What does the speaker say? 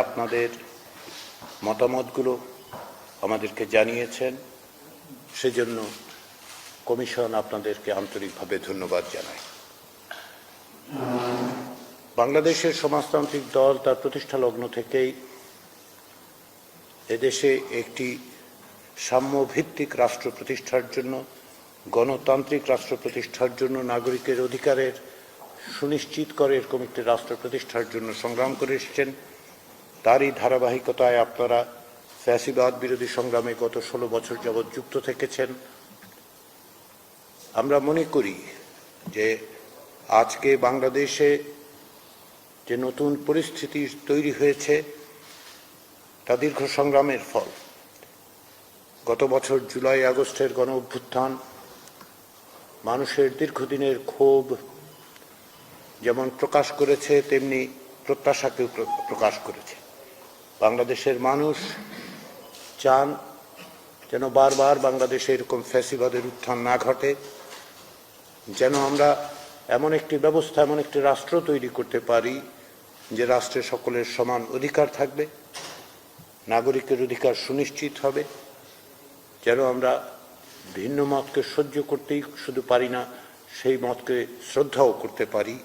আপনাদের মতামতগুলো আমাদেরকে জানিয়েছেন, সেজন্য কমিশন আপনাদেরকে আন্তরিকভাবে ধন্যবাদ জানায়। বাংলাদেশের সমাজতান্ত্রিক দল তার প্রতিষ্ঠা লগ্ন থেকেই এদেশে একটি সাম্যভিত্তিক রাষ্ট্র প্রতিষ্ঠার জন্য, গণতান্ত্রিক রাষ্ট্র প্রতিষ্ঠার জন্য, নাগরিকের অধিকারের সুনিশ্চিত করে এরকম একটি রাষ্ট্র প্রতিষ্ঠার জন্য সংগ্রাম করে এসেছেন। তারই ধারাবাহিকতায় আপনারা ফ্যাসিবাদ বিরোধী সংগ্রামে গত 16 বছর যাবৎ যুক্ত থেকেছেন। আমরা মনে করি যে আজকে বাংলাদেশে যে নতুন পরিস্থিতি তৈরি হয়েছে তা দীর্ঘ সংগ্রামের ফল। গত বছর জুলাই আগস্টের গণ অভ্যুত্থান মানুষের দীর্ঘদিনের ক্ষোভ যেমন প্রকাশ করেছে, তেমনি প্রত্যাশাকেও প্রকাশ করেছে। বাংলাদেশের মানুষ চান যেন বারবার বাংলাদেশে এরকম ফ্যাসিবাদের উত্থান না ঘটে, যেন আমরা এমন একটি ব্যবস্থা, এমন একটি রাষ্ট্র তৈরি করতে পারি যে রাষ্ট্রে সকলের সমান অধিকার থাকবে, নাগরিকের অধিকার সুনিশ্চিত হবে, যেন আমরা ভিন্ন মতকে সহ্য করতেই শুধু পারি না, সেই মতকে শ্রদ্ধাও করতে পারি।